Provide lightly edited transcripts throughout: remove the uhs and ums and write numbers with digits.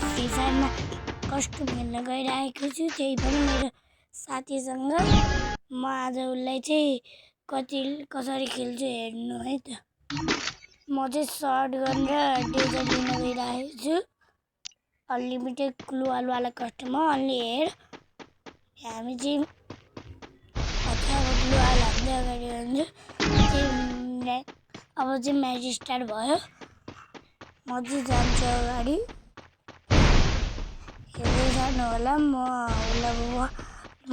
Free फायरमा custom खेल्न गइरहेको छु त्यही पनि मेरो साथीसँग म आज उसलाई चाहिँ कसरी खेल्छु हेर्नु है त म चाहिँ शटगन र डेजर लिन गइरहेको छु अनलिमिटेड ग्लुवालवाला कस्टम हो अलि हेर हामी चाहिँ ग्लुवाल हाल्दै अगाडि जान्छु अब चाहिँ म्याच स्टार्ट भयो म चाहिँ जान्छु अगाडि हेर्दै जानु होला म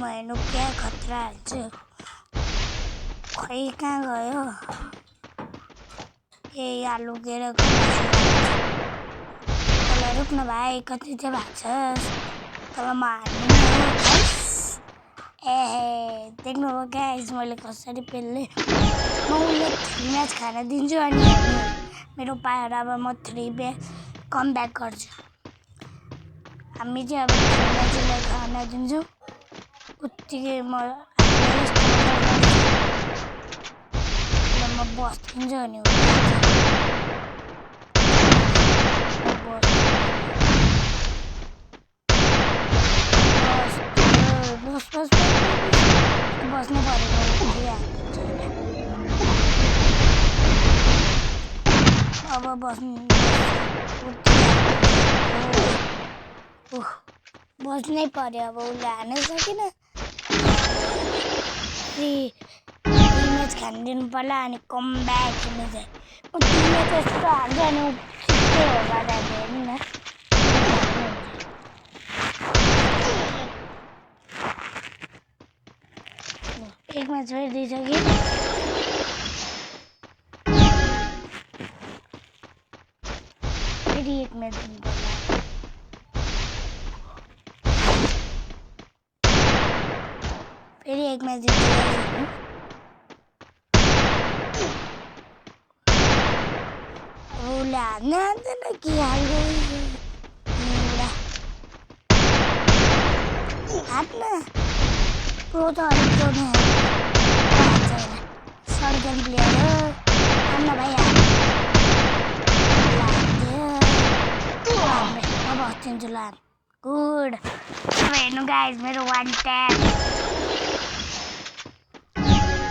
हेर्नु क्या खतरा हाल्छु खै कहाँ गयो ए यहाँ लुकेर तँलाई रुक्न भाइ कति चाहिँ भएको छस् तँलाई म हार्नु ए देख्नुभयो गाइस मैले कसरी पेल्ने म उसलाई 3 म्याच खान दिन्छु अनि मेरो पाएर अब म 3 कम ब्याक गर्छु हामी चाहिँ अब 3 म्याचलाई खान दिन्छौँ उत्तिकै म बस्दिन्छु अनि बस्नु परेको अब बस्नै पर्यो अब उसले हान्नै सकेन म्याच खान दिनु पर्ला अनि कम ब्याक हुने चाहिँ म्याच यस्तो हाल्छ अनि छिट्टै होला जान्छ हेर्नु न एक म्याच फेरिदिइसक्यो फेरि एक म्याच दिनु पर्ला फेरि एक म्याच दिनु उसले हान्दैन कि हाल्दै हाट्न प्रो त अलिक प्रो नै सर्गन प्लेयर हो हान्न भाइ म बस्दिन्छु ल गुड अब हेर्नु गाइस मेरो 1 ट्याप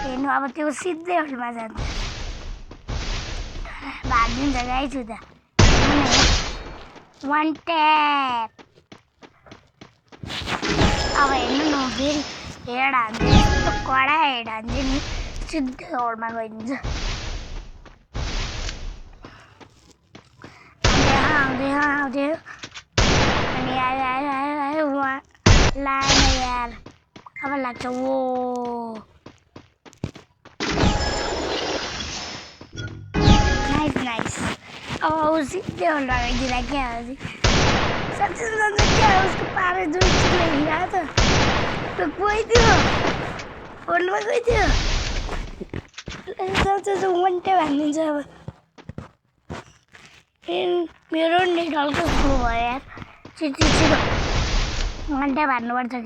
हेर्नु अब त्यो सिधै होलमा जान्छ भागिन्छ गाइस उता 1 ट्याप अब हेर्नु न फेरि हेड हान्छु यस्तो कडा हेड हान्छु नि सिधै होलमा गइदिन्छ आउँदै अनि आयो लाग्यो यार अब लाग्छ वो नाइस अब सिधै होलमा गइदिँदा क्या हो सक्सेस जान्छ क्या उसको पारा जोइस्टिकले हिँडिरहेको त गइदियो होलमा गइदियो जान्छ 1 ट्याप हानिदिन्छ अब मेरो नेट हल्का स्लो भयो यार छिटो 1 ट्याप हान्नुपर्छ कि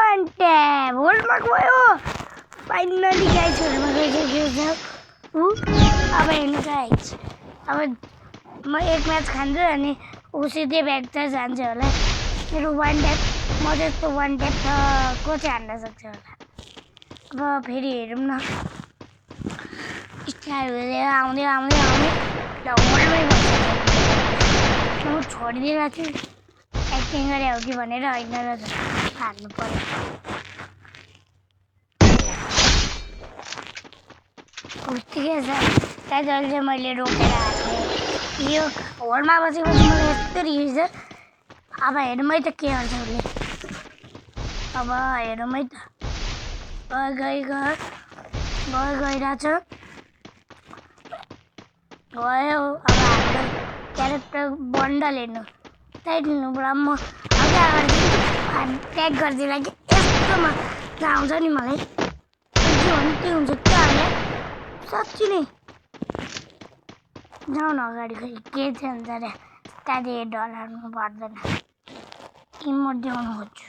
1 ट्याप होलमा गयो फाइनली गाइस होलमा गइसक्यो अब हेर्नु गाइस अब म एक म्याच खान्छु अनि ऊ सिधै ब्याक चाहिँ जान्छ होला मेरो 1 ट्याप म जस्तो 1 ट्याप त को चाहिँ हान्न सक्छ होला अब फेरि हेरौँ न स्टार हुँदै आउँदै ल होलमै बस्छ म छोडिदिएको छु एक्टिङ गरे हो कि भनेर होइन र हार्नु पर्यो उत्तिकै छ त्यहाँ चाहिँ मैले रोकेर हाल्ने यो होलमा बसेपछि मलाई यस्तो रिस अब हेरौँ है त के गर्छ उसले अब हेरौँ है त गइरहेछ गयो अब हाम्रो क्यारेक्टर बन्डल हेर्नु टाइट लिनुबाट म अझै अगाडि ट्याग गरिदिएला कि यस्तोमा आउँछ नि मलाई के भन्नु त्यो हुन्छ क्या होला साँच्ची नै जाउँ न अगाडि खै के चाहिँ हुन्छ अरे त्यहाँदेखि डराउनु पर्दैन इमोट देखाउनु खोज्छु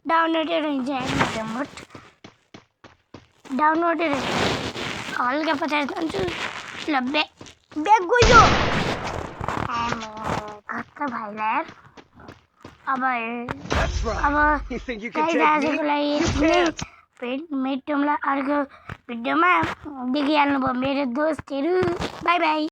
डाउनलोडेड हुन्छ इमोट डाउनलोडेड हल्का 50 जान्छु ल ब्याग गयो खत्ता भाइलाई यार अब That's right. अब You think you can guys take me? आजको लागि You यति नै can't. भेटौँला अर्को भिडियोमा देखिहाल्नु भयो मेरो दोस्तहरू बाई बाई